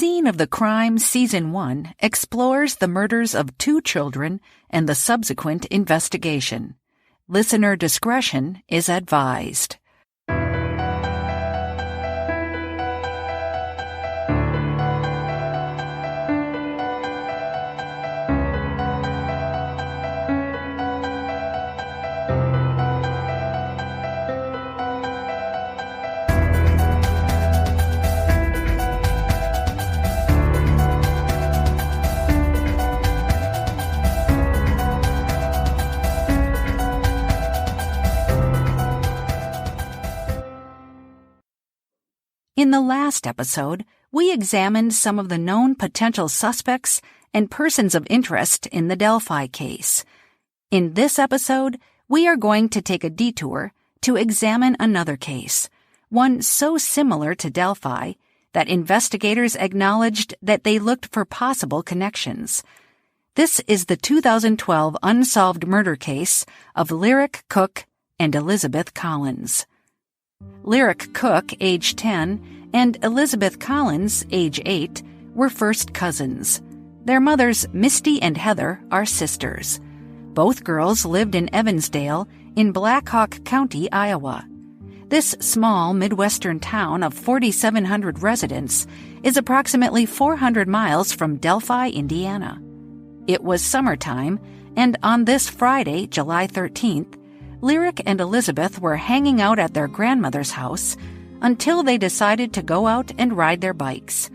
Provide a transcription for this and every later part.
Scene of the Crime Season 1 explores the murders of 2 children and the subsequent investigation. Listener discretion is advised. In the last episode, we examined some of the known potential suspects and persons of interest in the Delphi case. In this episode, we are going to take a detour to examine another case, one so similar to Delphi that investigators acknowledged that they looked for possible connections. This is the 2012 unsolved murder case of Lyric Cook and Elizabeth Collins. Lyric Cook, age 10, and Elizabeth Collins, age 8, were first cousins. Their mothers, Misty and Heather, are sisters. Both girls lived in Evansdale in Black Hawk County, Iowa. This small Midwestern town of 4,700 residents is approximately 400 miles from Delphi, Indiana. It was summertime, and on this Friday, July 13th, Lyric and Elizabeth were hanging out at their grandmother's house until they decided to go out and ride their bikes.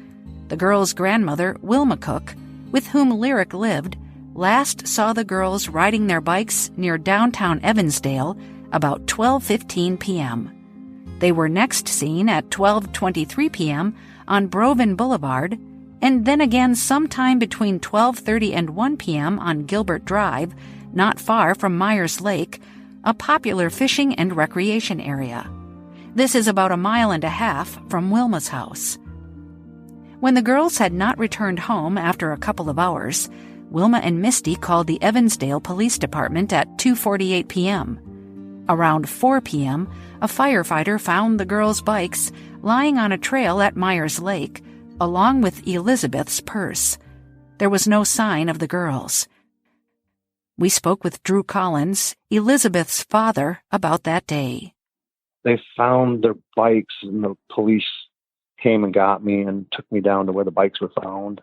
The girls' grandmother, Wilma Cook, with whom Lyric lived, last saw the girls riding their bikes near downtown Evansdale about 12:15 p.m. They were next seen at 12:23 p.m. on Brovin Boulevard, and then again sometime between 12:30 and 1 p.m. on Gilbert Drive, not far from Myers Lake, a popular fishing and recreation area. This is about 1.5 miles from Wilma's house. When the girls had not returned home after a couple of hours, Wilma and Misty called the Evansdale Police Department at 2:48 p.m. Around 4 p.m., a firefighter found the girls' bikes lying on a trail at Myers Lake, along with Elizabeth's purse. There was no sign of the girls. We spoke with Drew Collins, Elizabeth's father, about that day. They found their bikes, and the police came and got me and took me down to where the bikes were found.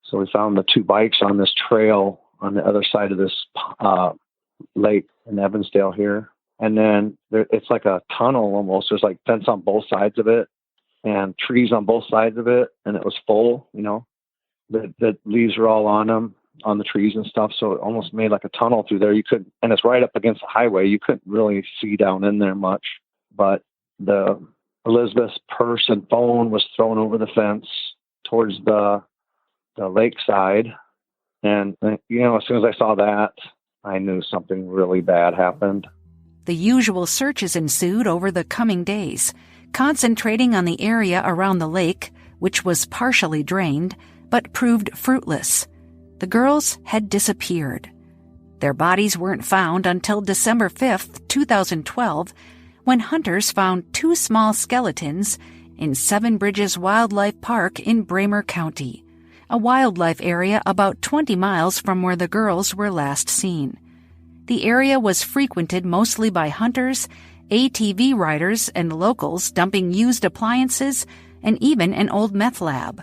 So we found the 2 bikes on this trail on the other side of this lake in Evansdale here. And then it's like a tunnel almost. There's like fence on both sides of it and trees on both sides of it. And it was full, the leaves were all on them, on the trees and stuff. So it almost made like a tunnel through there. And it's right up against the highway. You couldn't really see down in there much. But the Elizabeth's purse and phone was thrown over the fence towards the lakeside. And, as soon as I saw that, I knew something really bad happened. The usual searches ensued over the coming days, concentrating on the area around the lake, which was partially drained, but proved fruitless. The girls had disappeared. Their bodies weren't found until December 5th, 2012, when hunters found 2 small skeletons in Seven Bridges Wildlife Park in Bramer County, a wildlife area about 20 miles from where the girls were last seen. The area was frequented mostly by hunters, ATV riders, and locals dumping used appliances and even an old meth lab.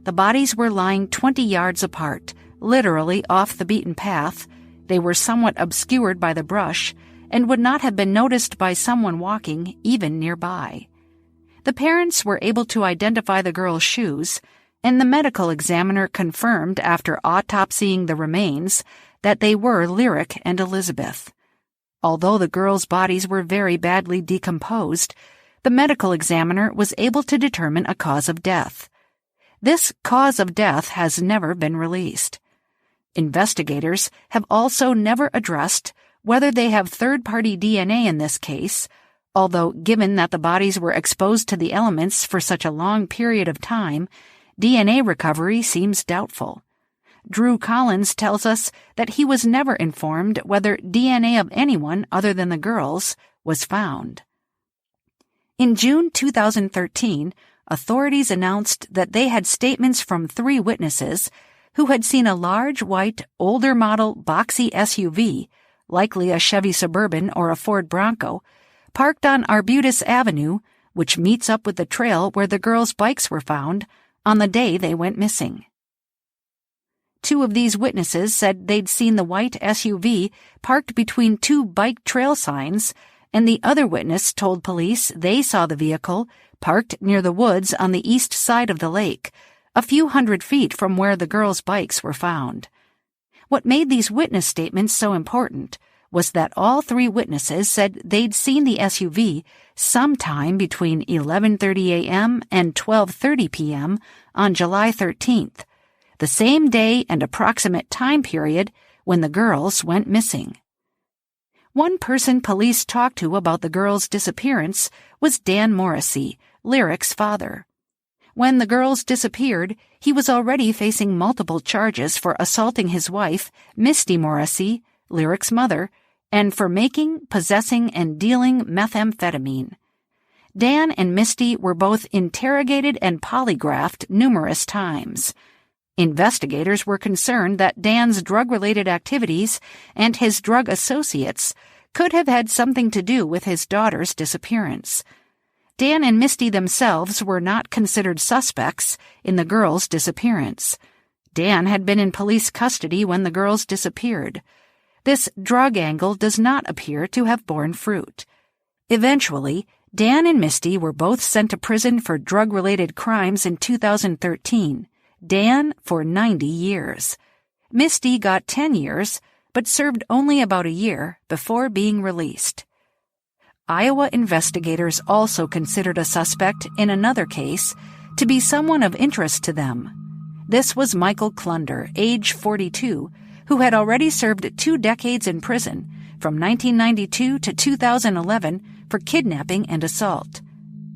The bodies were lying 20 yards apart, literally off the beaten path. They were somewhat obscured by the brush and would not have been noticed by someone walking even nearby. The parents were able to identify the girls' shoes, and the medical examiner confirmed after autopsying the remains that they were Lyric and Elizabeth. Although the girls' bodies were very badly decomposed, the medical examiner was able to determine a cause of death. This cause of death has never been released. Investigators have also never addressed whether they have third-party DNA in this case, although given that the bodies were exposed to the elements for such a long period of time, DNA recovery seems doubtful. Drew Collins tells us that he was never informed whether DNA of anyone other than the girls was found. In June 2013, authorities announced that they had statements from 3 witnesses who had seen a large, white, older model boxy SUV, likely a Chevy Suburban or a Ford Bronco, parked on Arbutus Avenue, which meets up with the trail where the girls' bikes were found, on the day they went missing. 2 of these witnesses said they'd seen the white SUV parked between 2 bike trail signs, and the other witness told police they saw the vehicle parked near the woods on the east side of the lake, a few hundred feet from where the girls' bikes were found. What made these witness statements so important was that all 3 witnesses said they'd seen the SUV sometime between 11:30 a.m. and 12:30 p.m. on July 13th, the same day and approximate time period when the girls went missing. One person police talked to about the girls' disappearance was Dan Morrissey, Lyric's father. When the girls disappeared, he was already facing multiple charges for assaulting his wife, Misty Morrissey, Lyric's mother, and for making, possessing, and dealing methamphetamine. Dan and Misty were both interrogated and polygraphed numerous times. Investigators were concerned that Dan's drug-related activities and his drug associates could have had something to do with his daughter's disappearance. Dan and Misty themselves were not considered suspects in the girls' disappearance. Dan had been in police custody when the girls disappeared. This drug angle does not appear to have borne fruit. Eventually, Dan and Misty were both sent to prison for drug-related crimes in 2013. Dan for 90 years. Misty got 10 years, but served only about a year before being released. Iowa investigators also considered a suspect in another case to be someone of interest to them. This was Michael Klunder, age 42, who had already served 2 decades in prison from 1992 to 2011 for kidnapping and assault.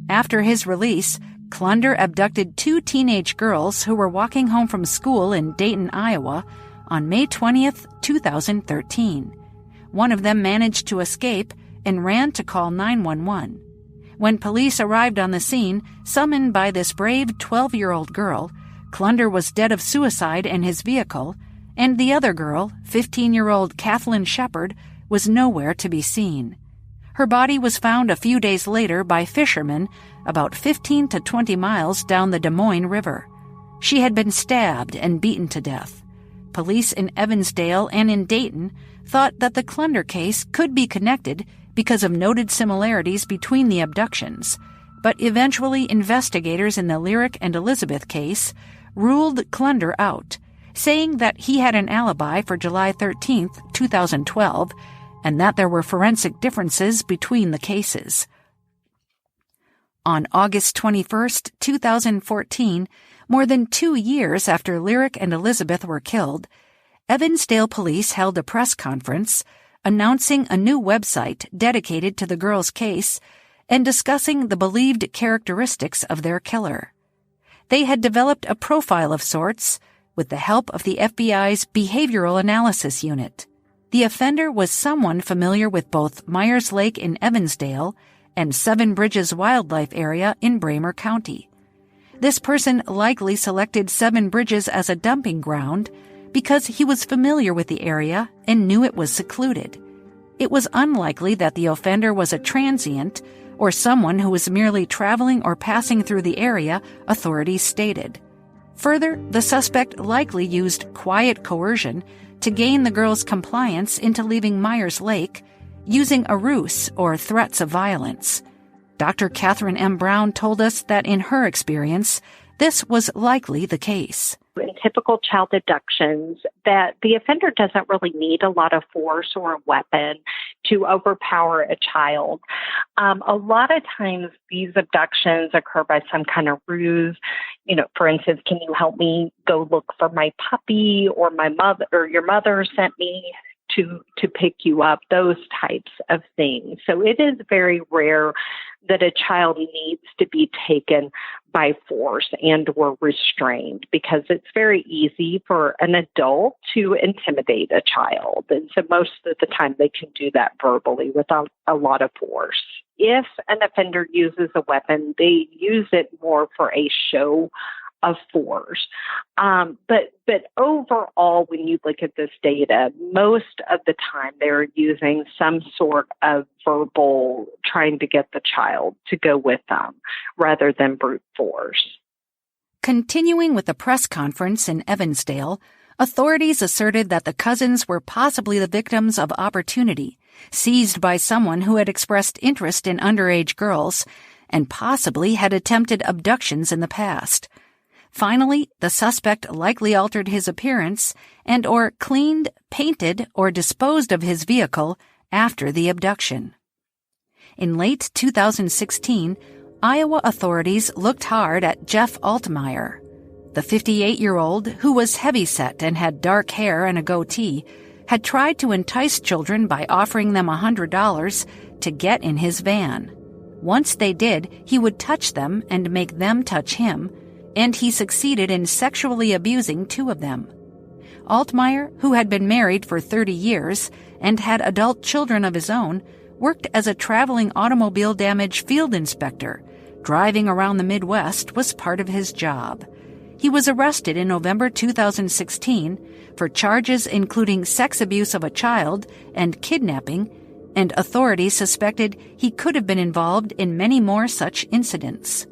After his release, Klunder abducted 2 teenage girls who were walking home from school in Dayton, Iowa, on May 20th, 2013. One of them managed to escape and ran to call 911. When police arrived on the scene, summoned by this brave 12-year-old girl, Klunder was dead of suicide in his vehicle, and the other girl, 15-year-old Kathleen Shepard, was nowhere to be seen. Her body was found a few days later by fishermen about 15 to 20 miles down the Des Moines River. She had been stabbed and beaten to death. Police in Evansdale and in Dayton thought that the Klunder case could be connected because of noted similarities between the abductions, but eventually investigators in the Lyric and Elizabeth case ruled Klunder out, saying that he had an alibi for July 13, 2012, and that there were forensic differences between the cases. On August 21, 2014, more than 2 years after Lyric and Elizabeth were killed, Evansdale police held a press conference announcing a new website dedicated to the girls' case and discussing the believed characteristics of their killer. They had developed a profile of sorts with the help of the FBI's Behavioral Analysis Unit. The offender was someone familiar with both Myers Lake in Evansdale and Seven Bridges Wildlife Area in Bramer County. This person likely selected Seven Bridges as a dumping ground because he was familiar with the area and knew it was secluded. It was unlikely that the offender was a transient or someone who was merely traveling or passing through the area, authorities stated. Further, the suspect likely used quiet coercion to gain the girls' compliance into leaving Myers Lake, using a ruse or threats of violence. Dr. Katherine M. Brown told us that in her experience, this was likely the case. In typical child abductions, that the offender doesn't really need a lot of force or a weapon to overpower a child. A lot of times these abductions occur by some kind of ruse. For instance, can you help me go look for my puppy, or my mother or your mother sent me to pick you up, those types of things. So it is very rare that a child needs to be taken by force and or restrained, because it's very easy for an adult to intimidate a child. And so most of the time they can do that verbally without a lot of force. If an offender uses a weapon, they use it more for a show of force. But overall, when you look at this data, most of the time they're using some sort of verbal, trying to get the child to go with them rather than brute force. Continuing with the press conference in Evansdale, authorities asserted that the cousins were possibly the victims of opportunity, seized by someone who had expressed interest in underage girls and possibly had attempted abductions in the past. Finally, the suspect likely altered his appearance and or cleaned, painted, or disposed of his vehicle after the abduction. In late 2016, Iowa authorities looked hard at Jeff Altmaier. The 58-year-old, who was heavyset and had dark hair and a goatee, had tried to entice children by offering them $100 to get in his van. Once they did, he would touch them and make them touch him, and he succeeded in sexually abusing 2 of them. Altmaier, who had been married for 30 years and had adult children of his own, worked as a traveling automobile damage field inspector. Driving around the Midwest was part of his job. He was arrested in November 2016 for charges including sex abuse of a child and kidnapping, and authorities suspected he could have been involved in many more such incidents.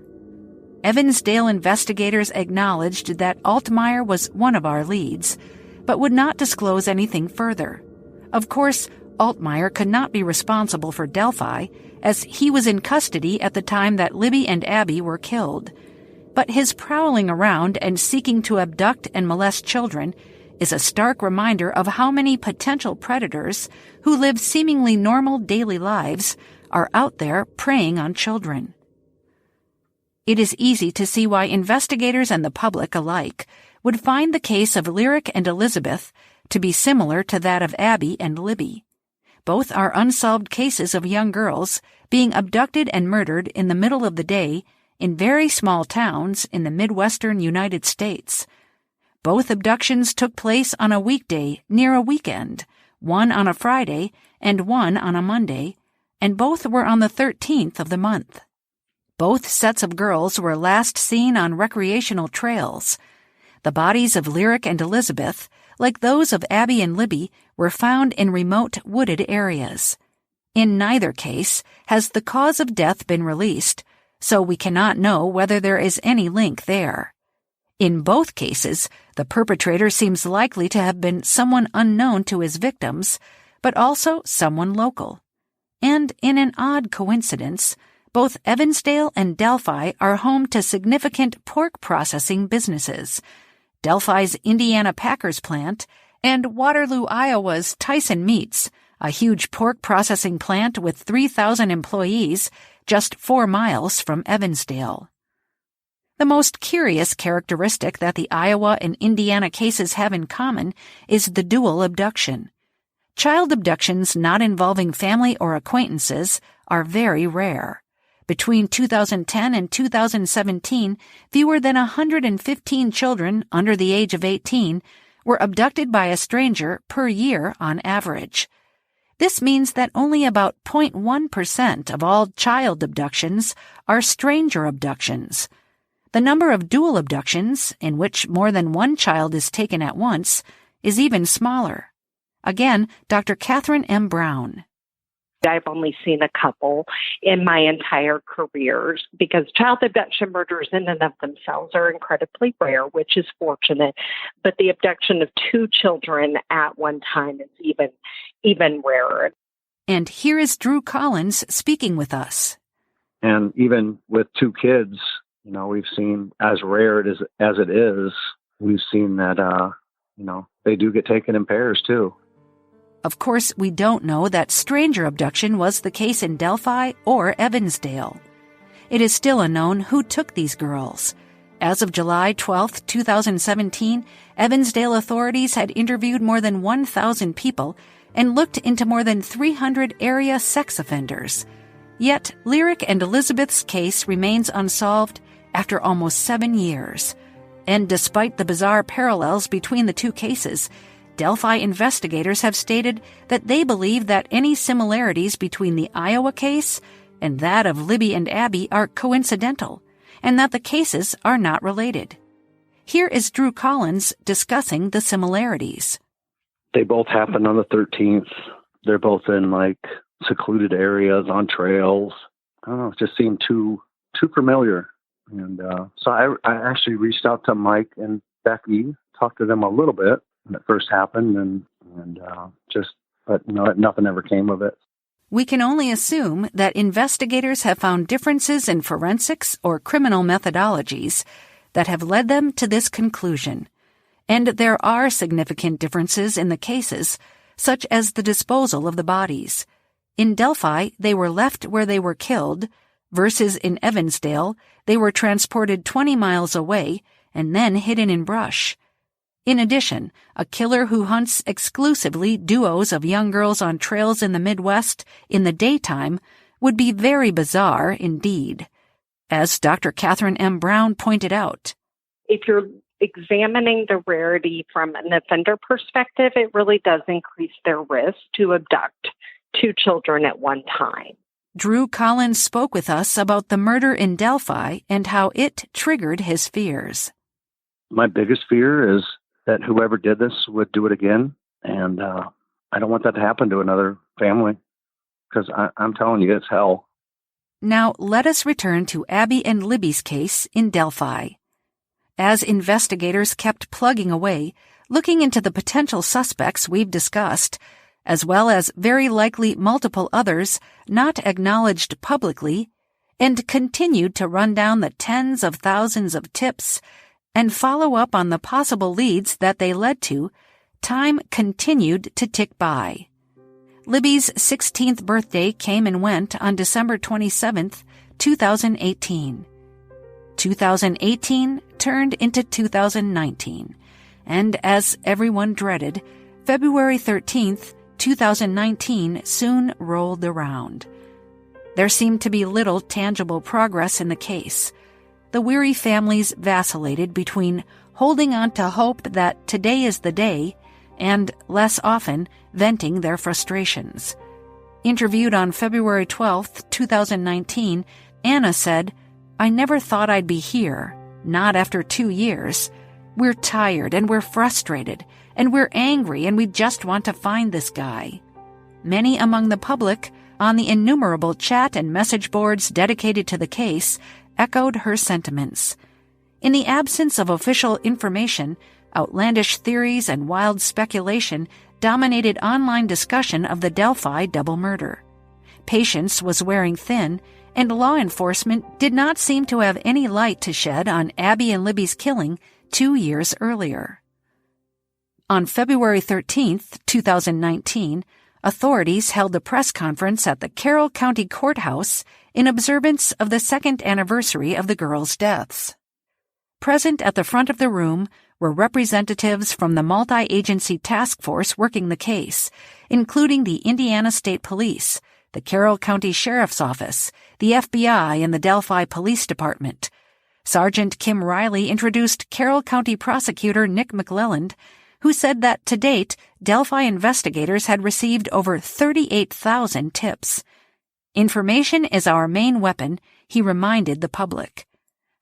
Evansdale investigators acknowledged that Altmaier was one of our leads, but would not disclose anything further. Of course, Altmaier could not be responsible for Delphi, as he was in custody at the time that Libby and Abby were killed. But his prowling around and seeking to abduct and molest children is a stark reminder of how many potential predators who live seemingly normal daily lives are out there preying on children. It is easy to see why investigators and the public alike would find the case of Lyric and Elizabeth to be similar to that of Abby and Libby. Both are unsolved cases of young girls being abducted and murdered in the middle of the day in very small towns in the Midwestern United States. Both abductions took place on a weekday near a weekend, one on a Friday and one on a Monday, and both were on the 13th of the month. Both sets of girls were last seen on recreational trails. The bodies of Lyric and Elizabeth, like those of Abby and Libby, were found in remote wooded areas. In neither case has the cause of death been released, so we cannot know whether there is any link there. In both cases, the perpetrator seems likely to have been someone unknown to his victims, but also someone local. And in an odd coincidence, both Evansdale and Delphi are home to significant pork processing businesses. Delphi's Indiana Packers plant and Waterloo, Iowa's Tyson Meats, a huge pork processing plant with 3,000 employees just 4 miles from Evansdale. The most curious characteristic that the Iowa and Indiana cases have in common is the dual abduction. Child abductions not involving family or acquaintances are very rare. Between 2010 and 2017, fewer than 115 children under the age of 18 were abducted by a stranger per year on average. This means that only about 0.1% of all child abductions are stranger abductions. The number of dual abductions, in which more than one child is taken at once, is even smaller. Again, Dr. Katherine M. Brown. I've only seen a couple in my entire careers, because child abduction murders in and of themselves are incredibly rare, which is fortunate. But the abduction of 2 children at one time is even rarer. And here is Drew Collins speaking with us. And even with 2 kids, we've seen, as rare as it is, we've seen that, they do get taken in pairs too. Of course, we don't know that stranger abduction was the case in Delphi or Evansdale. It is still unknown who took these girls. As of July 12, 2017, Evansdale authorities had interviewed more than 1,000 people and looked into more than 300 area sex offenders. Yet, Lyric and Elizabeth's case remains unsolved after almost 7 years. And despite the bizarre parallels between the two cases, Delphi investigators have stated that they believe that any similarities between the Iowa case and that of Libby and Abby are coincidental, and that the cases are not related. Here is Drew Collins discussing the similarities. They both happened on the 13th. They're both in secluded areas on trails. I don't know, it just seemed too familiar. And so I actually reached out to Mike and Becky, talked to them a little bit when it first happened, but nothing ever came of it. We can only assume that investigators have found differences in forensics or criminal methodologies that have led them to this conclusion. And there are significant differences in the cases, such as the disposal of the bodies. In Delphi, they were left where they were killed, versus in Evansdale, they were transported 20 miles away and then hidden in brush. In addition, a killer who hunts exclusively duos of young girls on trails in the Midwest in the daytime would be very bizarre indeed. As Dr. Katherine M. Brown pointed out, if you're examining the rarity from an offender perspective, it really does increase their risk to abduct 2 children at one time. Drew Collins spoke with us about the murder in Delphi and how it triggered his fears. My biggest fear is that whoever did this would do it again, and I don't want that to happen to another family, because I'm telling you, it's hell. Now let us return to Abby and Libby's case in Delphi. As investigators kept plugging away, looking into the potential suspects we've discussed, as well as very likely multiple others not acknowledged publicly, and continued to run down the tens of thousands of tips and follow up on the possible leads that they led to, time continued to tick by. Libby's 16th birthday came and went on December 27th, 2018. 2018 turned into 2019, and as everyone dreaded, February 13th, 2019 soon rolled around. There seemed to be little tangible progress in the case. The weary families vacillated between holding on to hope that today is the day and, less often, venting their frustrations. Interviewed on February 12, 2019, Anna said, "I never thought I'd be here, not after 2 years. We're tired and we're frustrated and we're angry and we just want to find this guy." Many among the public, on the innumerable chat and message boards dedicated to the case, echoed her sentiments. In the absence of official information, outlandish theories and wild speculation dominated online discussion of the Delphi double murder. Patience was wearing thin, and law enforcement did not seem to have any light to shed on Abby and Libby's killing 2 years earlier. On February 13, 2019, authorities held a press conference at the Carroll County Courthouse in observance of the 2nd anniversary of the girls' deaths. Present at the front of the room were representatives from the multi-agency task force working the case, including the Indiana State Police, the Carroll County Sheriff's Office, the FBI, and the Delphi Police Department. Sergeant Kim Riley introduced Carroll County Prosecutor Nick McClelland, who said that to date, Delphi investigators had received over 38,000 tips. "Information is our main weapon," he reminded the public.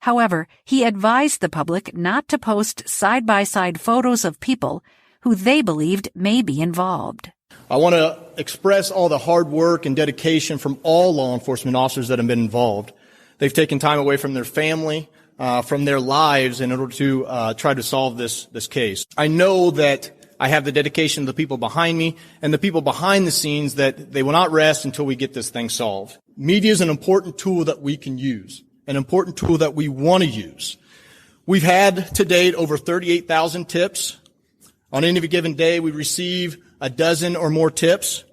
However, he advised the public not to post side-by-side photos of people who they believed may be involved. I want to express all the hard work and dedication from all law enforcement officers that have been involved. They've taken time away from their family, from their lives in order to try to solve this case. I know that I have the dedication of the people behind me and the people behind the scenes that they will not rest until we get this thing solved. Media is an important tool that we can use, an important tool that we want to use. We've had to date over 38,000 tips. On any given day, we receive a dozen or more tips.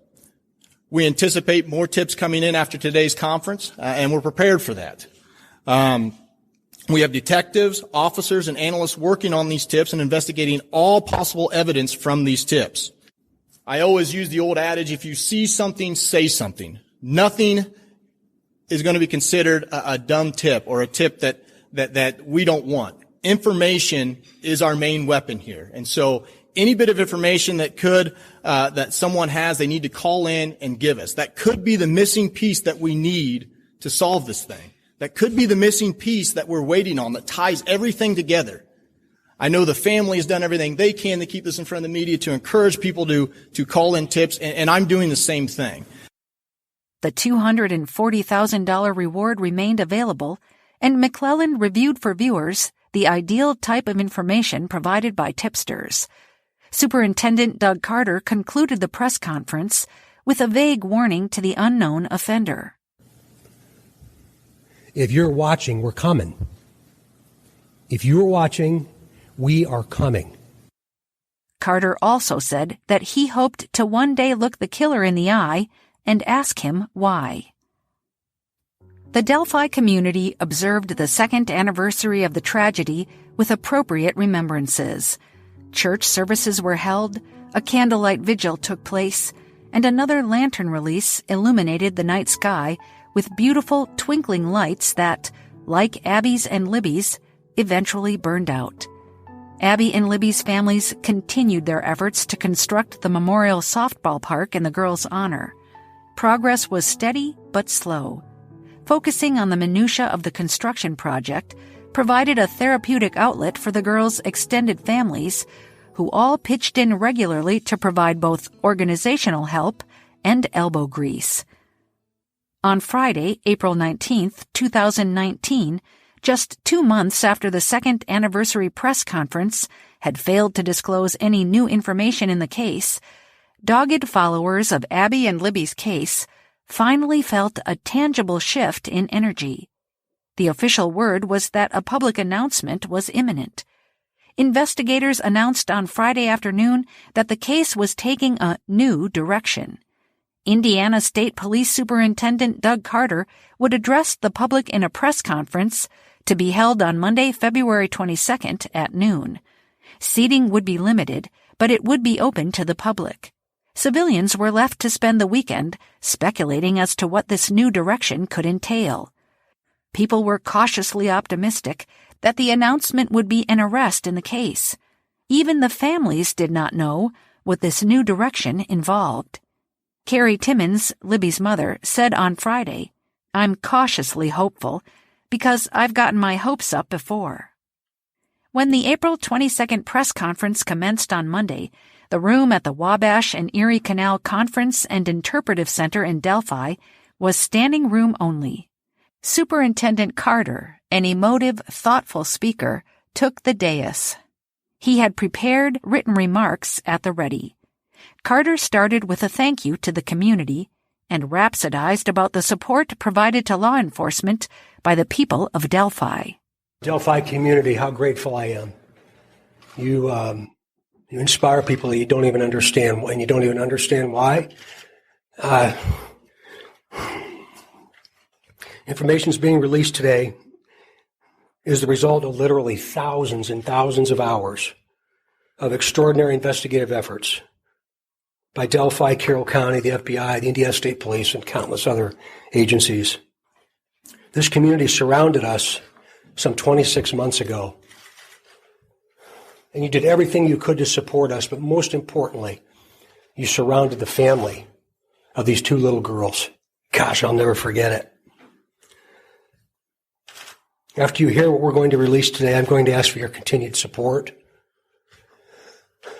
We anticipate more tips coming in after today's conference, and we're prepared for that. We have detectives, officers, and analysts working on these tips and investigating all possible evidence from these tips. I always use the old adage, if you see something, say something. Nothing is going to be considered a dumb tip or a tip that we don't want. Information is our main weapon here. And so any bit of information that someone has, they need to call in and give us. That could be the missing piece that we need to solve this thing. That could be the missing piece that we're waiting on that ties everything together. I know the family has done everything they can to keep this in front of the media, to encourage people to call in tips, and I'm doing the same thing. The $240,000 reward remained available, and McClellan reviewed for viewers the ideal type of information provided by tipsters. Superintendent Doug Carter concluded the press conference with a vague warning to the unknown offender. If you're watching, we're coming. If you're watching, we are coming. Carter also said that he hoped to one day look the killer in the eye and ask him why. The Delphi community observed the second anniversary of the tragedy with appropriate remembrances. Church services were held, a candlelight vigil took place, and another lantern release illuminated the night sky with beautiful twinkling lights that, like Abby's and Libby's, eventually burned out. Abby and Libby's families continued their efforts to construct the memorial softball park in the girls' honor. Progress was steady but slow. Focusing on the minutia of the construction project provided a therapeutic outlet for the girls' extended families, who all pitched in regularly to provide both organizational help and elbow grease. On Friday, April 19, 2019, just 2 months after the second anniversary press conference had failed to disclose any new information in the case, dogged followers of Abby and Libby's case finally felt a tangible shift in energy. The official word was that a public announcement was imminent. Investigators announced on Friday afternoon that the case was taking a new direction. Indiana State Police Superintendent Doug Carter would address the public in a press conference to be held on Monday, February 22nd at noon. Seating would be limited, but it would be open to the public. Civilians were left to spend the weekend speculating as to what this new direction could entail. People were cautiously optimistic that the announcement would be an arrest in the case. Even the families did not know what this new direction involved. Carrie Timmons, Libby's mother, said on Friday, "I'm cautiously hopeful because I've gotten my hopes up before." When the April 22nd press conference commenced on Monday, the room at the Wabash and Erie Canal Conference and Interpretive Center in Delphi was standing room only. Superintendent Carter, an emotive, thoughtful speaker, took the dais. He had prepared written remarks at the ready. Carter started with a thank you to the community and rhapsodized about the support provided to law enforcement by the people of Delphi. Delphi community, how grateful I am. You inspire people that you don't even understand, and you don't even understand why. Information is being released today is the result of literally thousands and thousands of hours of extraordinary investigative efforts by Delphi, Carroll County, the FBI, the Indiana State Police, and countless other agencies. This community surrounded us some 26 months ago. And you did everything you could to support us, but most importantly, you surrounded the family of these two little girls. Gosh, I'll never forget it. After you hear what we're going to release today, I'm going to ask for your continued support,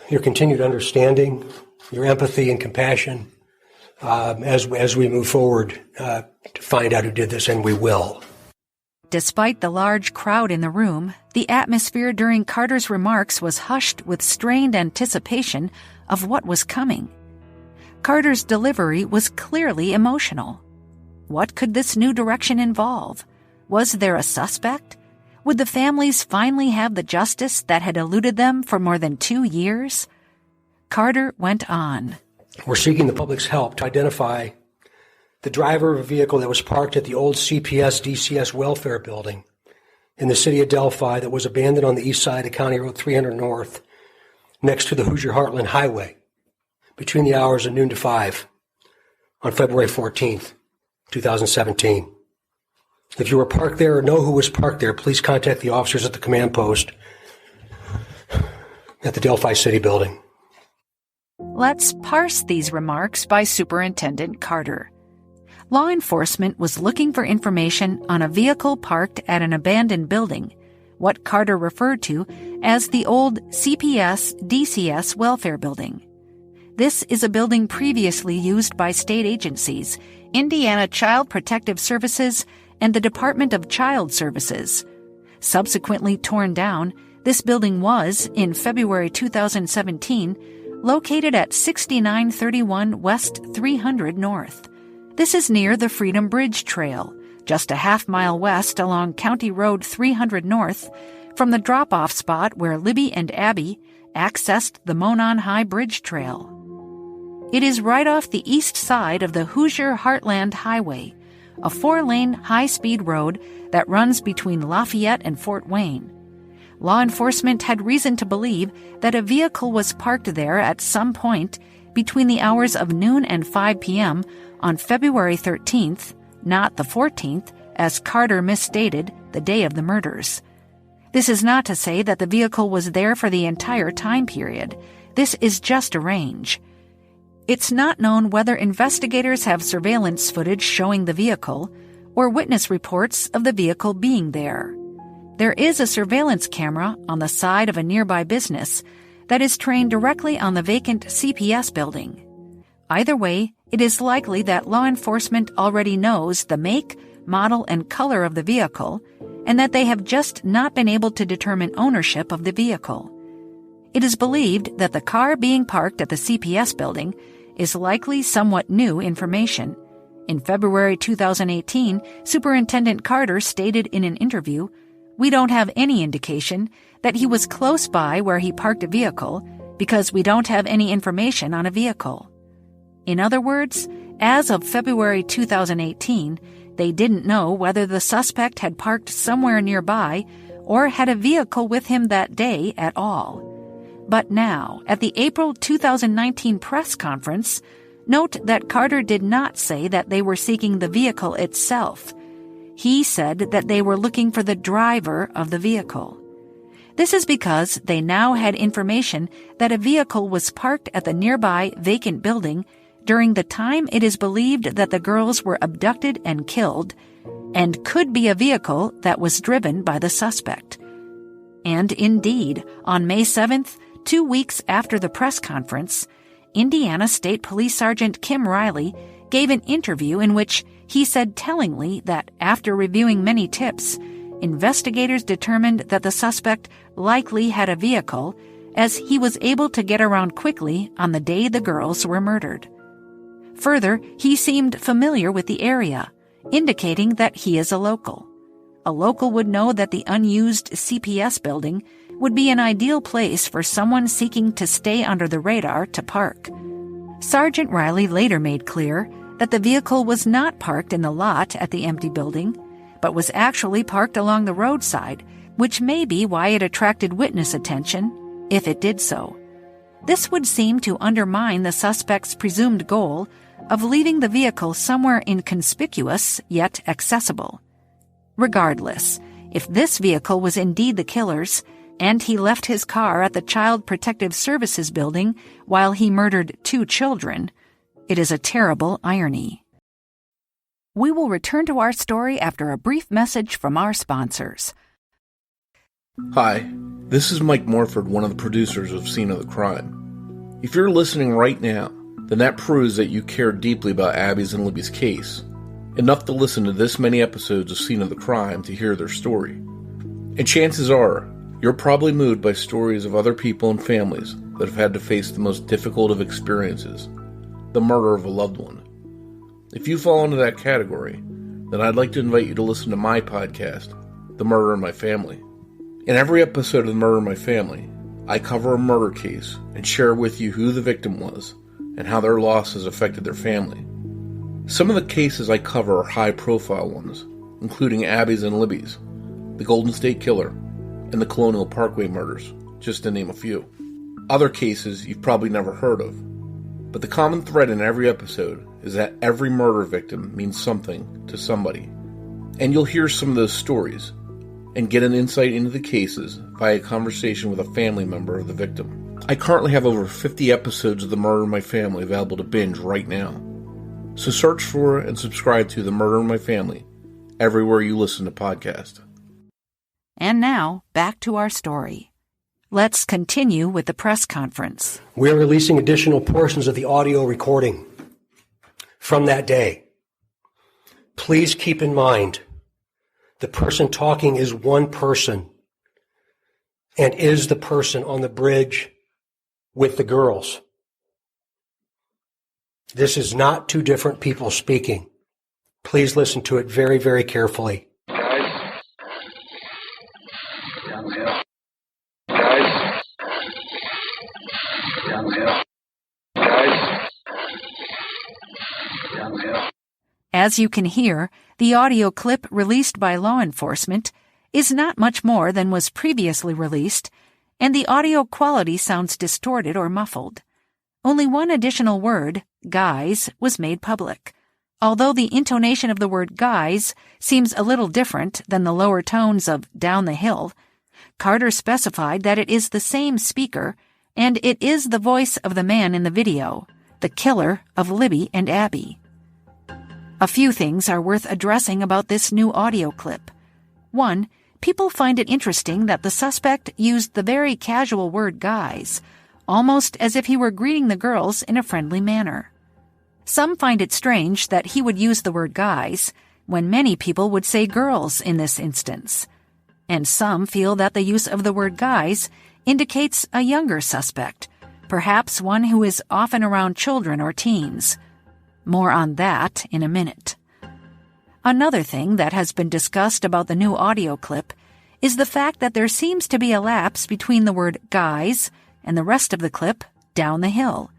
your continued understanding, your empathy and compassion as we move forward to find out who did this, and we will. Despite the large crowd in the room, the atmosphere during Carter's remarks was hushed with strained anticipation of what was coming. Carter's delivery was clearly emotional. What could this new direction involve? Was there a suspect? Would the families finally have the justice that had eluded them for more than 2 years? Carter went on. We're seeking the public's help to identify the driver of a vehicle that was parked at the old CPS-DCS welfare building in the city of Delphi that was abandoned on the east side of County Road 300 North next to the Hoosier Heartland Highway between the hours of noon to 5 on February 14th, 2017. If you were parked there or know who was parked there, please contact the officers at the command post at the Delphi City building. Let's parse these remarks by Superintendent Carter. Law enforcement was looking for information on a vehicle parked at an abandoned building, what Carter referred to as the old CPS-DCS welfare building. This is a building previously used by state agencies, Indiana Child Protective Services and the Department of Child Services. Subsequently torn down, this building was, in February 2017, located at 6931 West 300 North. This is near the Freedom Bridge Trail, just a half-mile west along County Road 300 North, from the drop-off spot where Libby and Abby accessed the Monon High Bridge Trail. It is right off the east side of the Hoosier Heartland Highway, a 4-lane high-speed road that runs between Lafayette and Fort Wayne. Law enforcement had reason to believe that a vehicle was parked there at some point between the hours of noon and 5 p.m. on February 13th, not the 14th, as Carter misstated the day of the murders. This is not to say that the vehicle was there for the entire time period. This is just a range. It's not known whether investigators have surveillance footage showing the vehicle or witness reports of the vehicle being there. There is a surveillance camera on the side of a nearby business that is trained directly on the vacant CPS building. Either way, it is likely that law enforcement already knows the make, model, and color of the vehicle, and that they have just not been able to determine ownership of the vehicle. It is believed that the car being parked at the CPS building is likely somewhat new information. In February 2018, Superintendent Carter stated in an interview, "We don't have any indication that he was close by where he parked a vehicle because we don't have any information on a vehicle." In other words, as of February 2018, they didn't know whether the suspect had parked somewhere nearby or had a vehicle with him that day at all. But now, at the April 2019 press conference, note that Carter did not say that they were seeking the vehicle itself. He said that they were looking for the driver of the vehicle. This is because they now had information that a vehicle was parked at the nearby vacant building during the time it is believed that the girls were abducted and killed, and could be a vehicle that was driven by the suspect. And indeed, on May 7th, 2 weeks after the press conference, Indiana State Police Sergeant Kim Riley gave an interview in which he said tellingly that after reviewing many tips, investigators determined that the suspect likely had a vehicle, as he was able to get around quickly on the day the girls were murdered. Further, he seemed familiar with the area, indicating that he is a local. A local would know that the unused CPS building would be an ideal place for someone seeking to stay under the radar to park. Sergeant Riley later made clear that the vehicle was not parked in the lot at the empty building, but was actually parked along the roadside, which may be why it attracted witness attention, if it did so. This would seem to undermine the suspect's presumed goal of leaving the vehicle somewhere inconspicuous yet accessible. Regardless, if this vehicle was indeed the killer's, and he left his car at the Child Protective Services building while he murdered 2 children, it is a terrible irony. We will return to our story after a brief message from our sponsors. Hi, this is Mike Morford, one of the producers of Scene of the Crime. If you're listening right now, then that proves that you care deeply about Abby's and Libby's case, enough to listen to this many episodes of Scene of the Crime to hear their story. And chances are, you're probably moved by stories of other people and families that have had to face the most difficult of experiences, the murder of a loved one. If you fall into that category, then I'd like to invite you to listen to my podcast, The Murder in My Family. In every episode of The Murder in My Family, I cover a murder case and share with you who the victim was and how their loss has affected their family. Some of the cases I cover are high-profile ones, including Abby's and Libby's, the Golden State Killer, and the Colonial Parkway murders, just to name a few. Other cases you've probably never heard of. But the common thread in every episode is that every murder victim means something to somebody. And you'll hear some of those stories and get an insight into the cases via a conversation with a family member of the victim. I currently have over 50 episodes of The Murder in My Family available to binge right now. So search for and subscribe to The Murder in My Family everywhere you listen to podcasts. And now, back to our story. Let's continue with the press conference. We are releasing additional portions of the audio recording from that day. Please keep in mind, the person talking is one person and is the person on the bridge with the girls. This is not two different people speaking. Please listen to it very, very carefully. Guys. Downhill. Guys. Downhill. Guys. Downhill. As you can hear, the audio clip released by law enforcement is not much more than was previously released, and the audio quality sounds distorted or muffled. Only one additional word, guys, was made public. Although the intonation of the word guys seems a little different than the lower tones of down the hill, Carter specified that it is the same speaker, and it is the voice of the man in the video, the killer of Libby and Abby. A few things are worth addressing about this new audio clip. One, people find it interesting that the suspect used the very casual word guys, almost as if he were greeting the girls in a friendly manner. Some find it strange that he would use the word guys when many people would say girls in this instance. And some feel that the use of the word guys indicates a younger suspect, perhaps one who is often around children or teens. More on that in a minute. Another thing that has been discussed about the new audio clip is the fact that there seems to be a lapse between the word guys and the rest of the clip down the hill.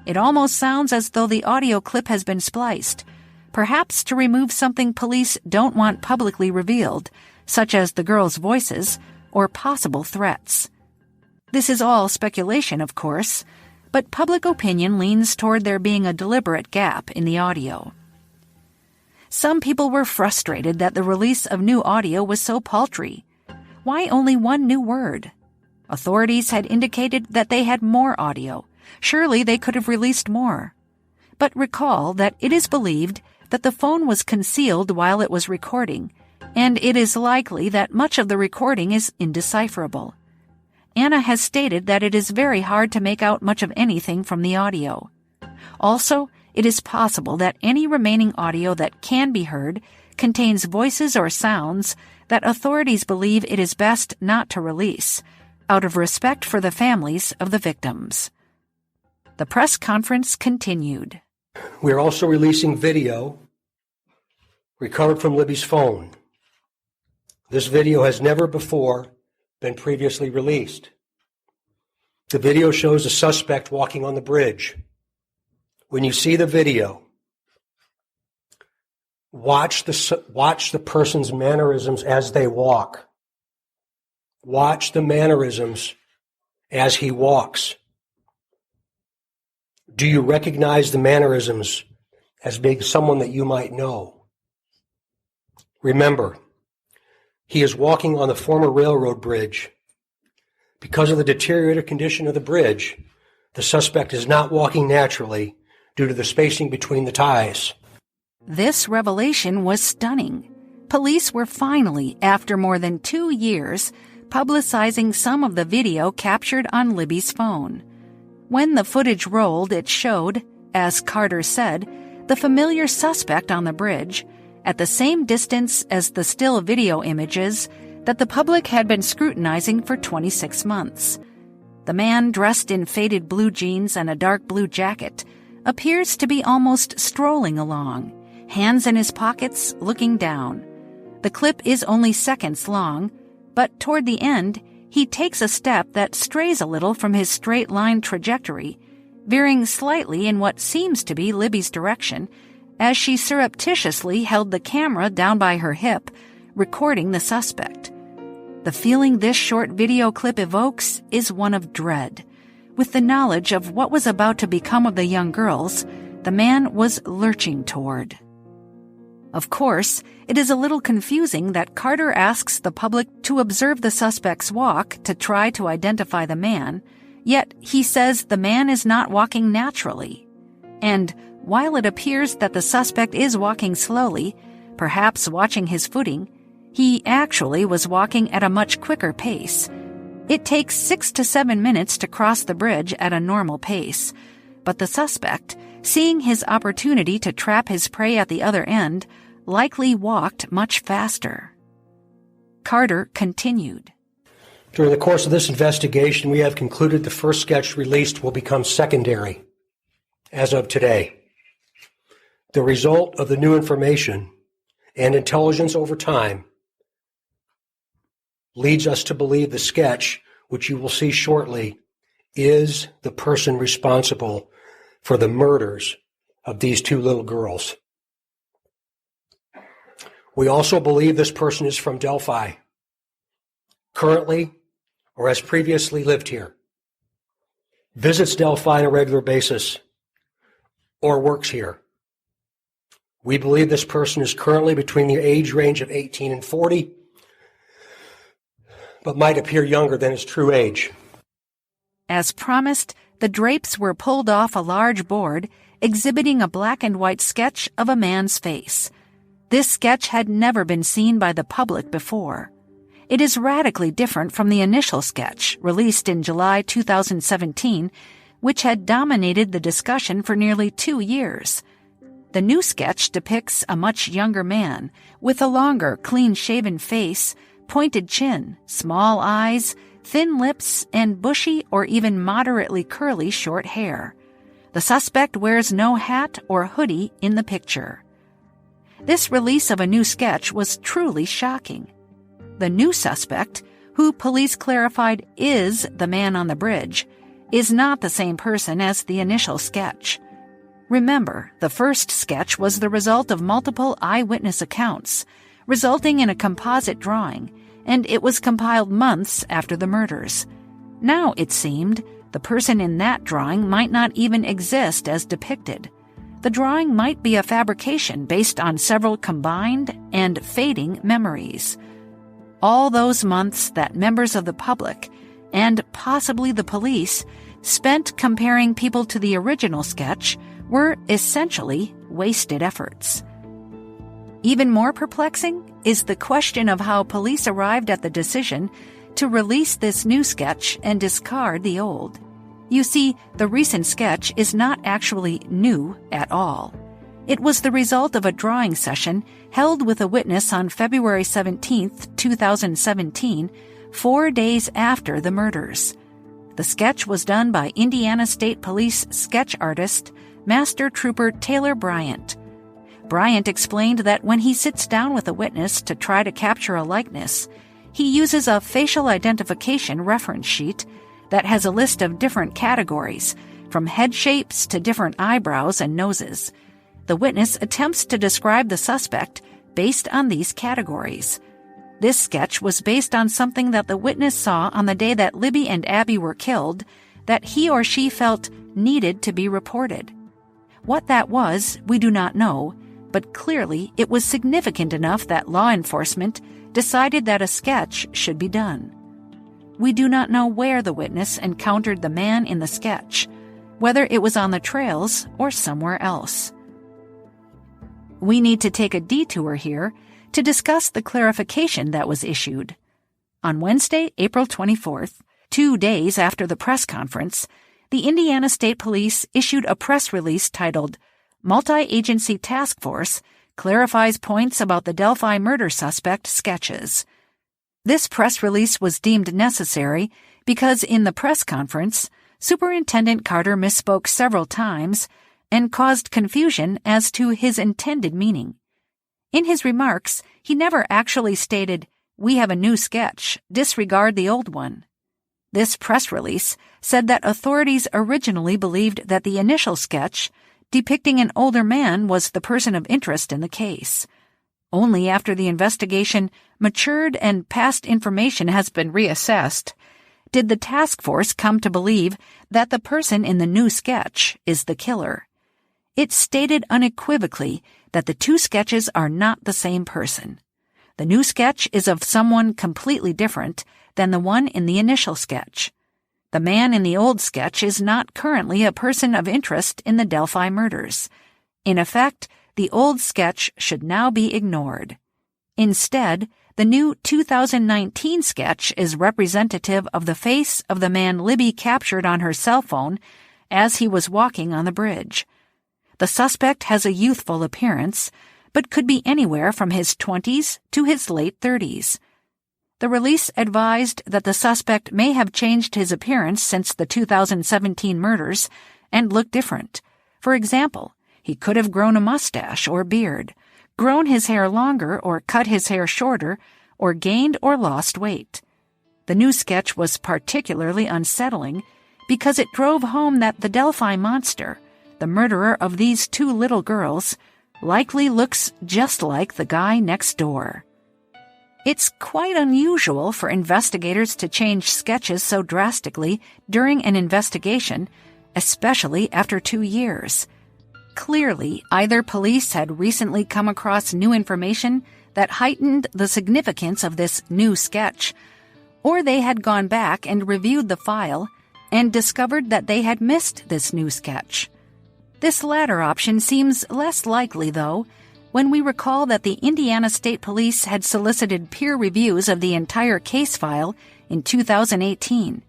It almost sounds as though the audio clip has been spliced, perhaps to remove something police don't want publicly revealed, such as the girls' voices or possible threats. This is all speculation, of course, but public opinion leans toward there being a deliberate gap in the audio. Some people were frustrated that the release of new audio was so paltry. Why only one new word? Authorities had indicated that they had more audio. Surely they could have released more. But recall that it is believed that the phone was concealed while it was recording, and it is likely that much of the recording is indecipherable. Anna has stated that it is very hard to make out much of anything from the audio. Also, it is possible that any remaining audio that can be heard contains voices or sounds that authorities believe it is best not to release, out of respect for the families of the victims. The press conference continued. We are also releasing video recovered from Libby's phone. This video has never before been previously released. The video shows a suspect walking on the bridge. When you see the video, watch the person's mannerisms as they walk. Watch the mannerisms as he walks. Do you recognize the mannerisms as being someone that you might know? Remember, he is walking on the former railroad bridge. Because of the deteriorated condition of the bridge, the suspect is not walking naturally due to the spacing between the ties. This revelation was stunning. Police were finally, after more than 2 years, publicizing some of the video captured on Libby's phone. When the footage rolled, it showed, as Carter said, the familiar suspect on the bridge, at the same distance as the still video images that the public had been scrutinizing for 26 months. The man, dressed in faded blue jeans and a dark blue jacket, appears to be almost strolling along, hands in his pockets, looking down. The clip is only seconds long, but toward the end, he takes a step that strays a little from his straight-line trajectory, veering slightly in what seems to be Libby's direction, as she surreptitiously held the camera down by her hip, recording the suspect. The feeling this short video clip evokes is one of dread. With the knowledge of what was about to become of the young girls, the man was lurching toward. Of course, it is a little confusing that Carter asks the public to observe the suspect's walk to try to identify the man, yet he says the man is not walking naturally. And while it appears that the suspect is walking slowly, perhaps watching his footing, he actually was walking at a much quicker pace. It takes 6 to 7 minutes to cross the bridge at a normal pace, but the suspect, seeing his opportunity to trap his prey at the other end, likely walked much faster. Carter continued. During the course of this investigation, we have concluded the first sketch released will become secondary as of today. The result of the new information and intelligence over time leads us to believe the sketch, which you will see shortly, is the person responsible for the murders of these 2 little girls. We also believe this person is from Delphi, currently or has previously lived here, visits Delphi on a regular basis, or works here. We believe this person is currently between the age range of 18 and 40, but might appear younger than his true age. As promised, the drapes were pulled off a large board exhibiting a black and white sketch of a man's face. This sketch had never been seen by the public before. It is radically different from the initial sketch, released in July 2017, which had dominated the discussion for nearly 2 years. The new sketch depicts a much younger man with a longer, clean-shaven face, pointed chin, small eyes, thin lips, and bushy or even moderately curly short hair. The suspect wears no hat or hoodie in the picture. This release of a new sketch was truly shocking. The new suspect, who police clarified is the man on the bridge, is not the same person as the initial sketch. Remember, the first sketch was the result of multiple eyewitness accounts, resulting in a composite drawing, and it was compiled months after the murders. Now, it seemed, the person in that drawing might not even exist as depicted. The drawing might be a fabrication based on several combined and fading memories. All those months that members of the public, and possibly the police, spent comparing people to the original sketch were essentially wasted efforts. Even more perplexing is the question of how police arrived at the decision to release this new sketch and discard the old. You see, the recent sketch is not actually new at all. It was the result of a drawing session held with a witness on February 17, 2017, 4 days after the murders. The sketch was done by Indiana State Police sketch artist, Master Trooper Taylor Bryant. Bryant explained that when he sits down with a witness to try to capture a likeness, he uses a facial identification reference sheet that has a list of different categories, from head shapes to different eyebrows and noses. The witness attempts to describe the suspect based on these categories. This sketch was based on something that the witness saw on the day that Libby and Abby were killed that he or she felt needed to be reported. What that was, we do not know, but clearly it was significant enough that law enforcement decided that a sketch should be done. We do not know where the witness encountered the man in the sketch, whether it was on the trails or somewhere else. We need to take a detour here to discuss the clarification that was issued. On Wednesday, April 24th, 2 days after the press conference, the Indiana State Police issued a press release titled, Multi-Agency Task Force Clarifies Points About the Delphi Murder Suspect Sketches. This press release was deemed necessary because in the press conference, Superintendent Carter misspoke several times and caused confusion as to his intended meaning. In his remarks, he never actually stated, "We have a new sketch, disregard the old one." This press release said that authorities originally believed that the initial sketch, depicting an older man, was the person of interest in the case. Only after the investigation matured and past information has been reassessed did the task force come to believe that the person in the new sketch is the killer. It stated unequivocally that the two sketches are not the same person. The new sketch is of someone completely different than the one in the initial sketch. The man in the old sketch is not currently a person of interest in the Delphi murders. In effect, the old sketch should now be ignored. Instead, the new 2019 sketch is representative of the face of the man Libby captured on her cell phone as he was walking on the bridge. The suspect has a youthful appearance, but could be anywhere from his 20s to his late 30s. The release advised that the suspect may have changed his appearance since the 2017 murders and looked different. For example, he could have grown a mustache or beard, grown his hair longer or cut his hair shorter, or gained or lost weight. The new sketch was particularly unsettling because it drove home that the Delphi monster, the murderer of these two little girls, likely looks just like the guy next door. It's quite unusual for investigators to change sketches so drastically during an investigation, especially after 2 years. Clearly, either police had recently come across new information that heightened the significance of this new sketch, or they had gone back and reviewed the file and discovered that they had missed this new sketch. This latter option seems less likely, though, when we recall that the Indiana State Police had solicited peer reviews of the entire case file in 2018.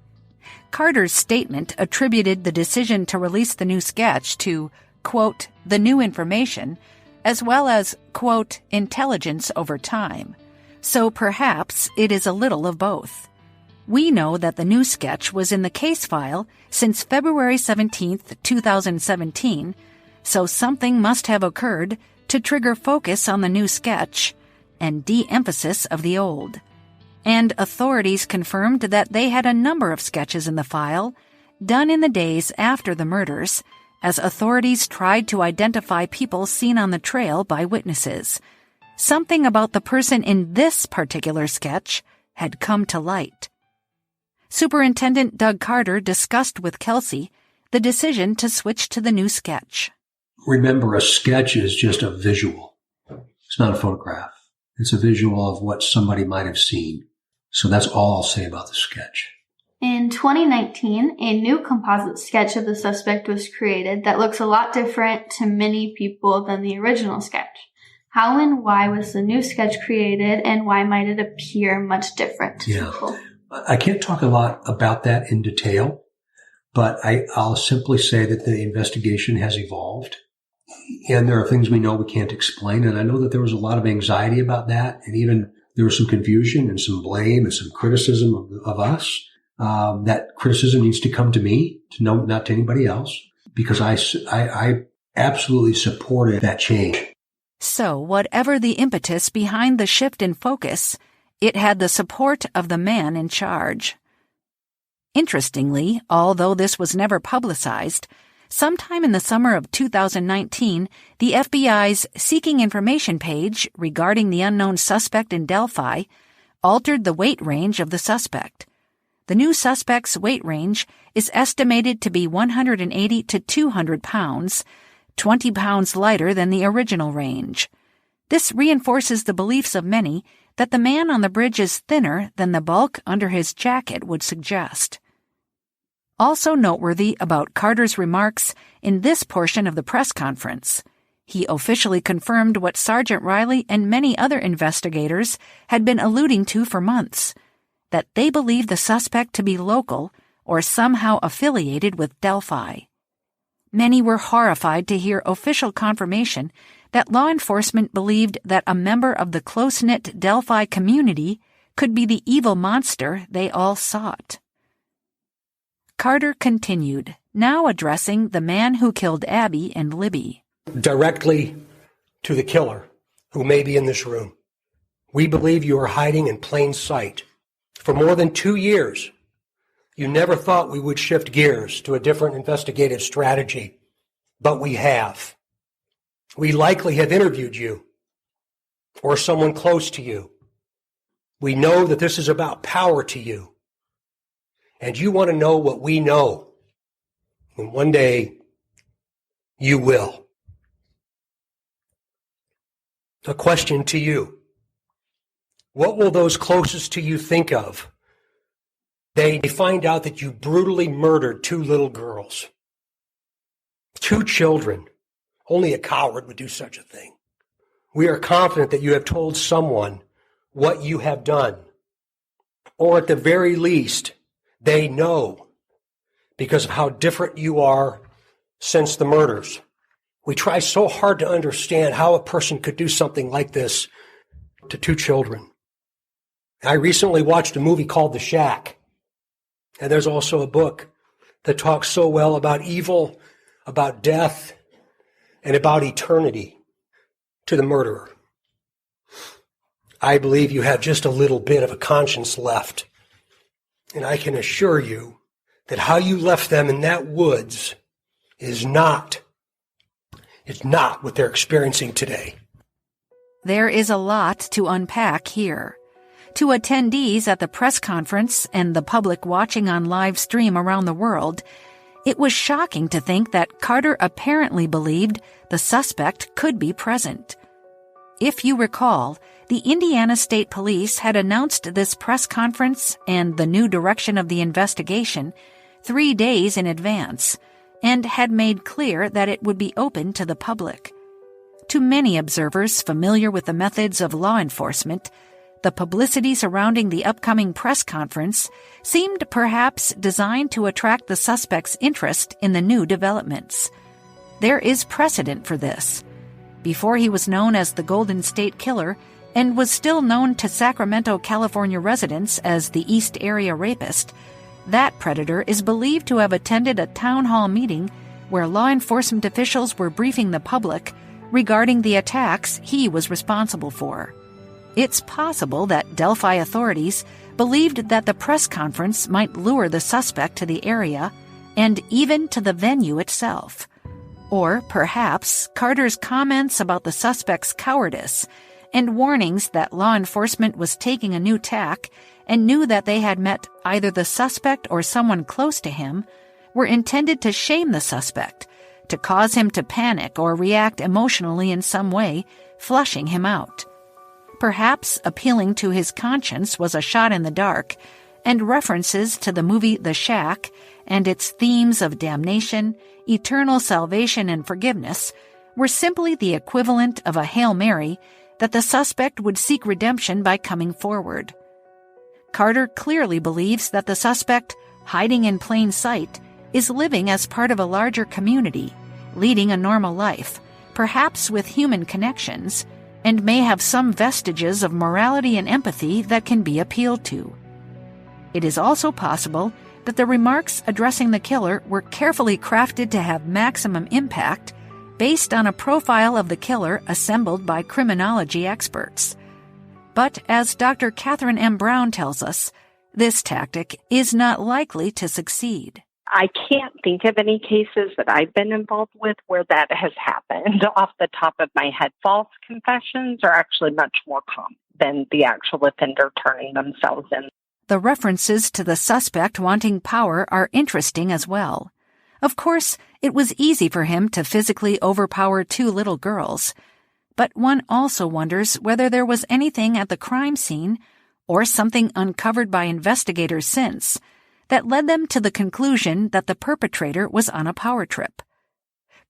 Carter's statement attributed the decision to release the new sketch to, quote, the new information, as well as, quote, intelligence over time. So perhaps it is a little of both. We know that the new sketch was in the case file since February 17, 2017, so something must have occurred to trigger focus on the new sketch and de-emphasis of the old. And authorities confirmed that they had a number of sketches in the file, done in the days after the murders, as authorities tried to identify people seen on the trail by witnesses. Something about the person in this particular sketch had come to light. Superintendent Doug Carter discussed with Kelsi the decision to switch to the new sketch. Remember, a sketch is just a visual. It's not a photograph. It's a visual of what somebody might have seen. So that's all I'll say about the sketch. In 2019, a new composite sketch of the suspect was created that looks a lot different to many people than the original sketch. How and why was the new sketch created, and why might it appear much different to people? I can't talk a lot about that in detail, but I'll simply say that the investigation has evolved, and there are things we know we can't explain. And I know that there was a lot of anxiety about that, and even there was some confusion and some blame and some criticism of us. That criticism needs to come to me, not to anybody else, because I absolutely supported that change. So, whatever the impetus behind the shift in focus, it had the support of the man in charge. Interestingly, although this was never publicized, sometime in the summer of 2019, the FBI's Seeking Information page regarding the unknown suspect in Delphi altered the weight range of the suspect. The new suspect's weight range is estimated to be 180 to 200 pounds, 20 pounds lighter than the original range. This reinforces the beliefs of many that the man on the bridge is thinner than the bulk under his jacket would suggest. Also noteworthy about Carter's remarks in this portion of the press conference, he officially confirmed what Sergeant Riley and many other investigators had been alluding to for months, that they believed the suspect to be local or somehow affiliated with Delphi. Many were horrified to hear official confirmation that law enforcement believed that a member of the close-knit Delphi community could be the evil monster they all sought. Carter continued, now addressing the man who killed Abby and Libby. Directly to the killer, who may be in this room. We believe you are hiding in plain sight. For more than 2 years, you never thought we would shift gears to a different investigative strategy, but we have. We likely have interviewed you or someone close to you. We know that this is about power to you, and you want to know what we know, and one day you will. A question to you. What will those closest to you think of? They find out that you brutally murdered 2 little girls. 2 children. Only a coward would do such a thing. We are confident that you have told someone what you have done. Or at the very least, they know because of how different you are since the murders. We try so hard to understand how a person could do something like this to 2 children. I recently watched a movie called The Shack, and there's also a book that talks so well about evil, about death, and about eternity to the murderer. I believe you have just a little bit of a conscience left, and I can assure you that how you left them in that woods is not what they're experiencing today. There is a lot to unpack here. To attendees at the press conference and the public watching on live stream around the world, it was shocking to think that Carter apparently believed the suspect could be present. If you recall, the Indiana State Police had announced this press conference and the new direction of the investigation 3 days in advance, and had made clear that it would be open to the public. To many observers familiar with the methods of law enforcement, the publicity surrounding the upcoming press conference seemed perhaps designed to attract the suspect's interest in the new developments. There is precedent for this. Before he was known as the Golden State Killer and was still known to Sacramento, California residents as the East Area Rapist, that predator is believed to have attended a town hall meeting where law enforcement officials were briefing the public regarding the attacks he was responsible for. It's possible that Delphi authorities believed that the press conference might lure the suspect to the area and even to the venue itself. Or perhaps Carter's comments about the suspect's cowardice and warnings that law enforcement was taking a new tack and knew that they had met either the suspect or someone close to him were intended to shame the suspect, to cause him to panic or react emotionally in some way, flushing him out. Perhaps appealing to his conscience was a shot in the dark, and references to the movie The Shack and its themes of damnation, eternal salvation, and forgiveness were simply the equivalent of a Hail Mary that the suspect would seek redemption by coming forward. Carter clearly believes that the suspect, hiding in plain sight, is living as part of a larger community, leading a normal life, perhaps with human connections, and may have some vestiges of morality and empathy that can be appealed to. It is also possible that the remarks addressing the killer were carefully crafted to have maximum impact based on a profile of the killer assembled by criminology experts. But as Dr. Katherine M. Brown tells us, this tactic is not likely to succeed. I can't think of any cases that I've been involved with where that has happened off the top of my head. False confessions are actually much more common than the actual offender turning themselves in. The references to the suspect wanting power are interesting as well. Of course, it was easy for him to physically overpower 2 little girls, but one also wonders whether there was anything at the crime scene, or something uncovered by investigators since, that led them to the conclusion that the perpetrator was on a power trip.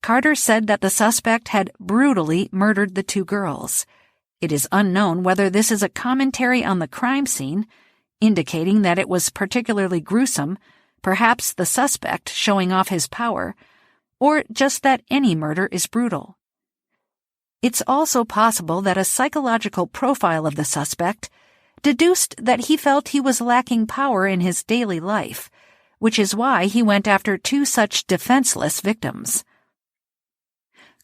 Carter said that the suspect had brutally murdered the 2 girls. It is unknown whether this is a commentary on the crime scene, indicating that it was particularly gruesome, perhaps the suspect showing off his power, or just that any murder is brutal. It's also possible that a psychological profile of the suspect deduced that he felt he was lacking power in his daily life, which is why he went after 2 such defenseless victims.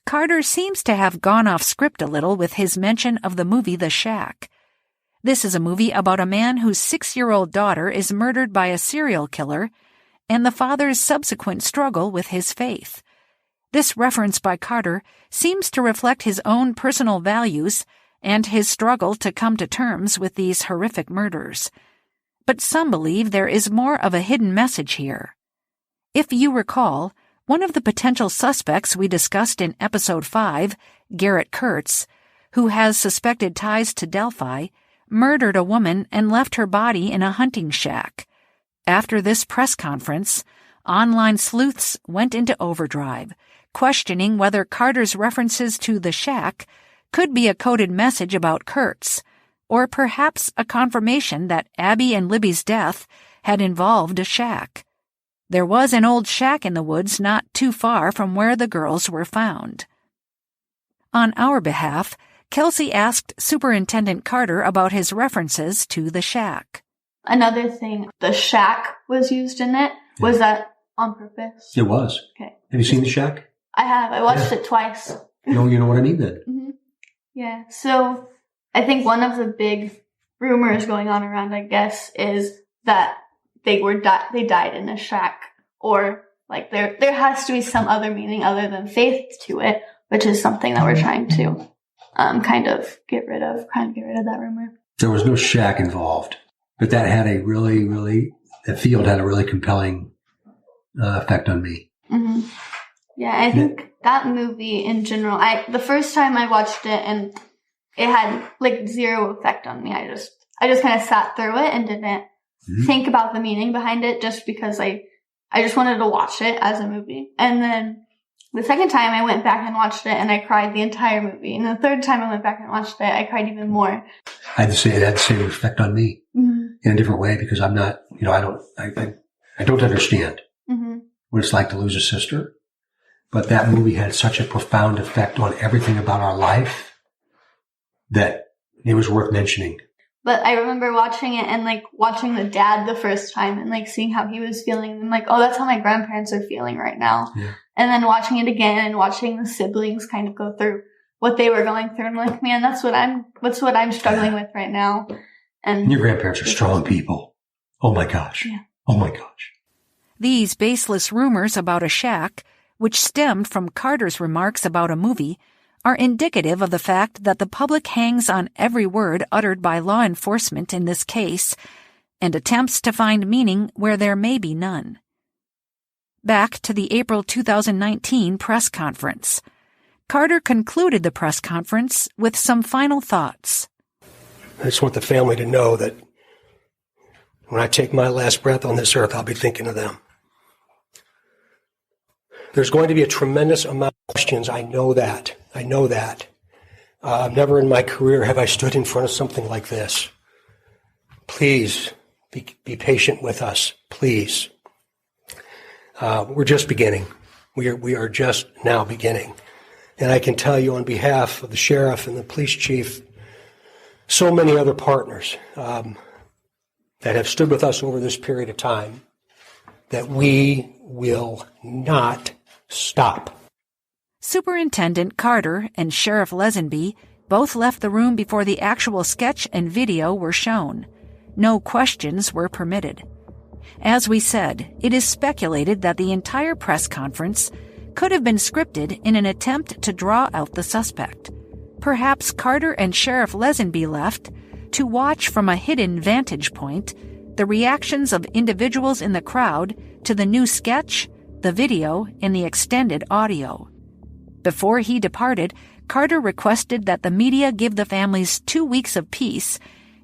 Carter seems to have gone off script a little with his mention of the movie The Shack. This is a movie about a man whose 6-year-old daughter is murdered by a serial killer and the father's subsequent struggle with his faith. This reference by Carter seems to reflect his own personal values and his struggle to come to terms with these horrific murders. But some believe there is more of a hidden message here. If you recall, one of the potential suspects we discussed in Episode 5, Garrett Kurtz, who has suspected ties to Delphi, murdered a woman and left her body in a hunting shack. After this press conference, online sleuths went into overdrive, questioning whether Carter's references to the shack could be a coded message about Kurtz, or perhaps a confirmation that Abby and Libby's death had involved a shack. There was an old shack in the woods not too far from where the girls were found. On our behalf, Kelsi asked Superintendent Carter about his references to the shack. Another thing, the shack was used in it. Yeah. Was that on purpose? It was. Okay. Have you seen the shack? I have. I watched it twice. You know what I mean then? Mm-hmm. Yeah. So I think one of the big rumors going on around, I guess, is that they died in a shack, or like there has to be some other meaning other than faith to it, which is something that we're trying to kind of get rid of that rumor. There was no shack involved, but that had the field had a really compelling effect on me. Mm-hmm. Yeah, I think that movie in general, the first time I watched it, and it had like zero effect on me. I just kind of sat through it and didn't think about the meaning behind it, just because I just wanted to watch it as a movie. And then the second time I went back and watched it, and I cried the entire movie. And the third time I went back and watched it, I cried even more. I'd say it had the same effect on me in a different way, because I'm not, I don't understand what it's like to lose a sister. But that movie had such a profound effect on everything about our life that it was worth mentioning. But I remember watching it and like watching the dad the first time and like seeing how he was feeling, and like, oh, that's how my grandparents are feeling right now. Yeah. And then watching it again and watching the siblings kind of go through what they were going through. I'm like, man, that's what I'm struggling with right now. And your grandparents are strong people. Oh my gosh. Yeah. Oh my gosh. These baseless rumors about a shack, which stemmed from Carter's remarks about a movie, are indicative of the fact that the public hangs on every word uttered by law enforcement in this case and attempts to find meaning where there may be none. Back to the April 2019 press conference. Carter concluded the press conference with some final thoughts. I just want the family to know that when I take my last breath on this earth, I'll be thinking of them. There's going to be a tremendous amount of questions. I know that. Never in my career have I stood in front of something like this. Please be patient with us. Please. We're just beginning. We are just now beginning. And I can tell you on behalf of the sheriff and the police chief, so many other partners that have stood with us over this period of time, that we will not stop. Superintendent Carter and Sheriff Lesenby both left the room before the actual sketch and video were shown. No questions were permitted. As we said, it is speculated that the entire press conference could have been scripted in an attempt to draw out the suspect. Perhaps Carter and Sheriff Lesenby left to watch from a hidden vantage point the reactions of individuals in the crowd to the new sketch, the video, and the extended audio. Before he departed, Carter requested that the media give the families 2 weeks of peace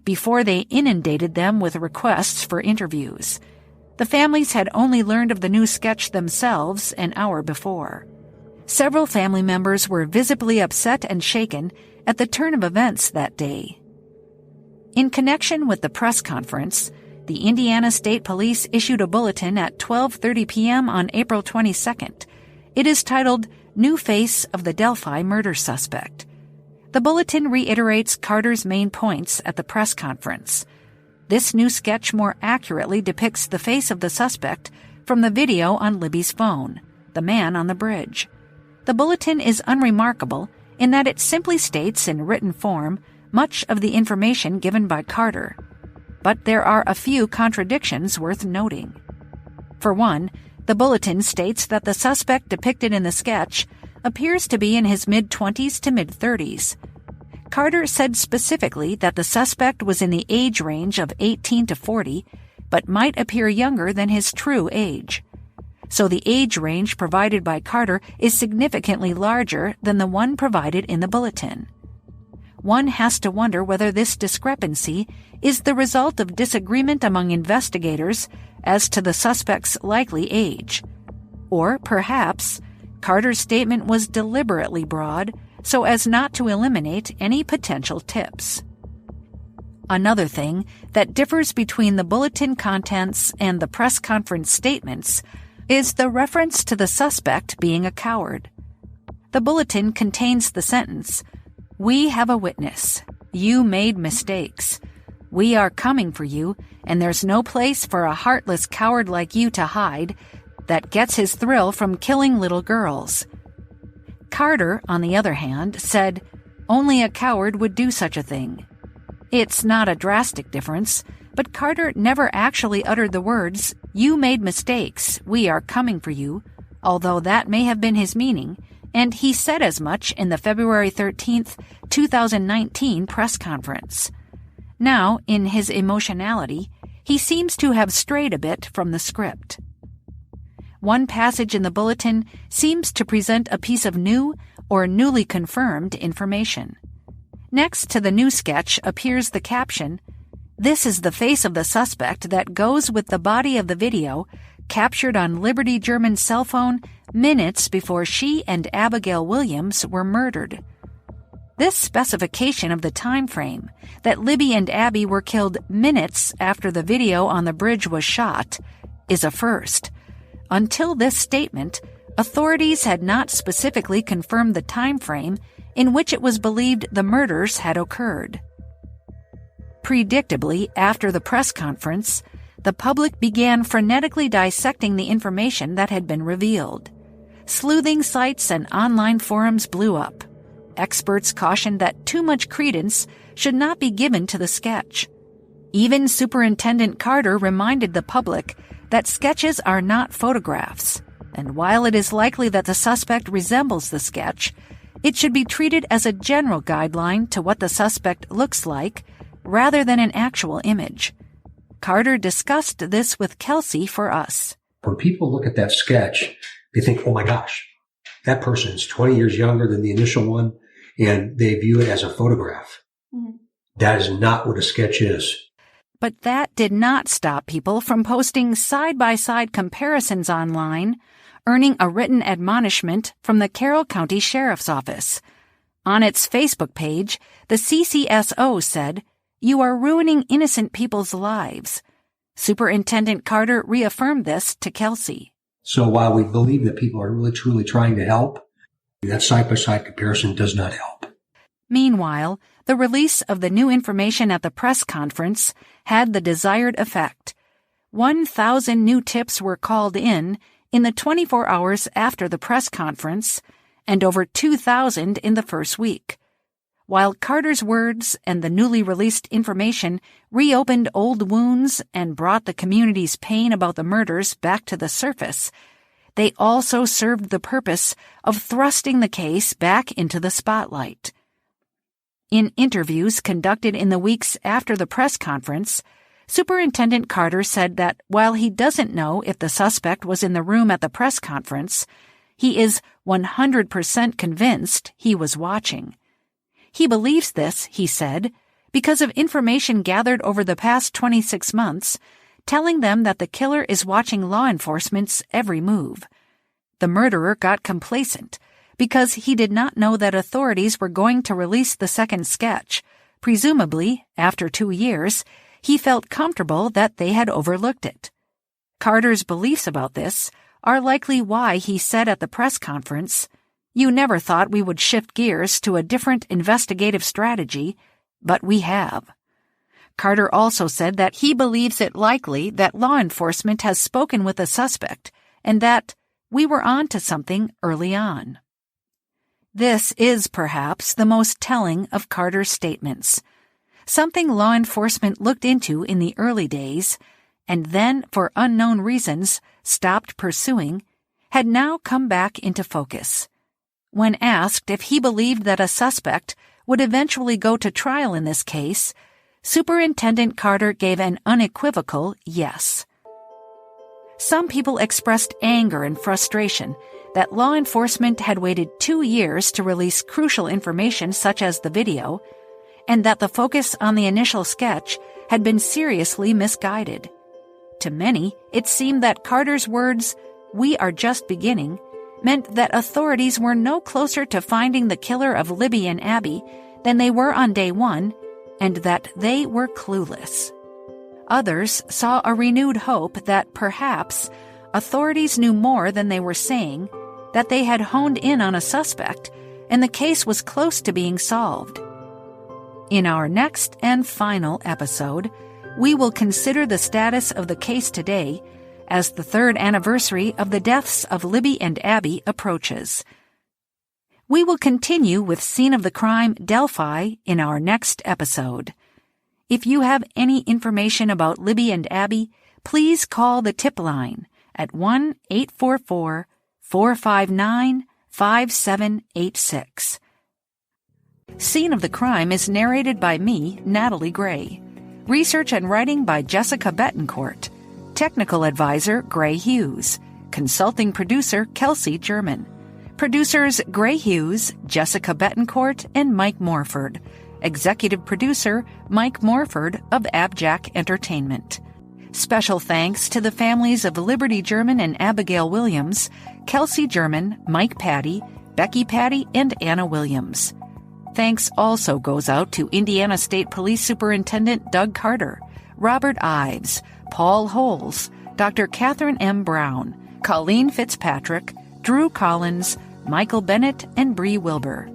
before they inundated them with requests for interviews. The families had only learned of the new sketch themselves an hour before. Several family members were visibly upset and shaken at the turn of events that day. In connection with the press conference, the Indiana State Police issued a bulletin at 12:30 p.m. on April 22nd. It is titled, New Face of the Delphi Murder Suspect. The bulletin reiterates Carter's main points at the press conference. This new sketch more accurately depicts the face of the suspect from the video on Libby's phone, the man on the bridge. The bulletin is unremarkable in that it simply states in written form much of the information given by Carter. But there are a few contradictions worth noting. For one, the bulletin states that the suspect depicted in the sketch appears to be in his mid-20s to mid-30s. Carter said specifically that the suspect was in the age range of 18 to 40, but might appear younger than his true age. So the age range provided by Carter is significantly larger than the one provided in the bulletin. one has to wonder whether this discrepancy is the result of disagreement among investigators as to the suspect's likely age. Or perhaps Carter's statement was deliberately broad so as not to eliminate any potential tips. Another thing that differs between the bulletin contents and the press conference statements is the reference to the suspect being a coward. The bulletin contains the sentence, "We have a witness. You made mistakes. We are coming for you, and there's no place for a heartless coward like you to hide that gets his thrill from killing little girls." Carter, on the other hand, said, "Only a coward would do such a thing." It's not a drastic difference, but Carter never actually uttered the words, "You made mistakes, we are coming for you," although that may have been his meaning, and he said as much in the February 13th, 2019 press conference. Now, in his emotionality, he seems to have strayed a bit from the script. One passage in the bulletin seems to present a piece of new or newly confirmed information. Next to the new sketch appears the caption, "This is the face of the suspect that goes with the body of the video captured on Liberty German's cell phone minutes before she and Abigail Williams were murdered." This specification of the time frame, that Libby and Abby were killed minutes after the video on the bridge was shot, is a first. Until this statement, authorities had not specifically confirmed the time frame in which it was believed the murders had occurred. Predictably, after the press conference, the public began frenetically dissecting the information that had been revealed. Sleuthing sites and online forums blew up. Experts cautioned that too much credence should not be given to the sketch. Even Superintendent Carter reminded the public that sketches are not photographs, and while it is likely that the suspect resembles the sketch, it should be treated as a general guideline to what the suspect looks like rather than an actual image. Carter discussed this with Kelsi for us. When people look at that sketch, they think, oh my gosh, that person's 20 years younger than the initial one, and they view it as a photograph. Mm-hmm. That is not what a sketch is. But that did not stop people from posting side-by-side comparisons online, earning a written admonishment from the Carroll County Sheriff's Office. On its Facebook page, the CCSO said, "You are ruining innocent people's lives." Superintendent Carter reaffirmed this to Kelsi. So while we believe that people are really truly trying to help, that side-by-side comparison does not help. Meanwhile, the release of the new information at the press conference had the desired effect. 1,000 new tips were called in the 24 hours after the press conference, and over 2,000 in the first week. While Carter's words and the newly released information reopened old wounds and brought the community's pain about the murders back to the surface, they also served the purpose of thrusting the case back into the spotlight. In interviews conducted in the weeks after the press conference, Superintendent Carter said that while he doesn't know if the suspect was in the room at the press conference, he is 100% convinced he was watching. He believes this, he said, because of information gathered over the past 26 months, telling them that the killer is watching law enforcement's every move. The murderer got complacent because he did not know that authorities were going to release the second sketch. Presumably, after 2 years, he felt comfortable that they had overlooked it. Carter's beliefs about this are likely why he said at the press conference, "You never thought we would shift gears to a different investigative strategy, but we have." Carter also said that he believes it likely that law enforcement has spoken with the suspect and that we were on to something early on. This is perhaps the most telling of Carter's statements. Something law enforcement looked into in the early days, and then, for unknown reasons, stopped pursuing, had now come back into focus. When asked if he believed that a suspect would eventually go to trial in this case, Superintendent Carter gave an unequivocal yes. Some people expressed anger and frustration that law enforcement had waited 2 years to release crucial information such as the video, and that the focus on the initial sketch had been seriously misguided. To many, it seemed that Carter's words, "We are just beginning," meant that authorities were no closer to finding the killer of Libby and Abby than they were on day one, and that they were clueless. Others saw a renewed hope that perhaps authorities knew more than they were saying, that they had honed in on a suspect, and the case was close to being solved. In our next and final episode, we will consider the status of the case today as the third anniversary of the deaths of Libby and Abby approaches. We will continue with Scene of the Crime Delphi in our next episode. If you have any information about Libby and Abby, please call the tip line at 1-844-459-5786. Scene of the Crime is narrated by me, Natalie Gray. Research and writing by Jessica Bettencourt. Technical advisor Gray Hughes. Consulting producer Kelsi German. Producers Gray Hughes, Jessica Bettencourt, and Mike Morford. Executive producer Mike Morford of AbJack Entertainment. Special thanks to the families of Liberty German and Abigail Williams, Kelsi German, Mike Patty, Becky Patty, and Anna Williams. Thanks also goes out to Indiana State Police Superintendent Doug Carter, Robert Ives, Paul Holes, Dr. Katherine M. Brown, Colleen Fitzpatrick, Drew Collins, Michael Bennett, and Bree Wilber.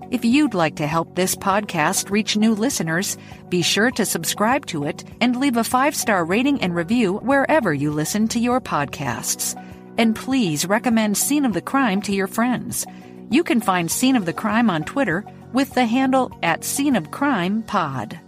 If you'd like to help this podcast reach new listeners, be sure to subscribe to it and leave a 5-star rating and review wherever you listen to your podcasts. And please recommend Scene of the Crime to your friends. You can find Scene of the Crime on Twitter with the handle @SceneOfCrimePod.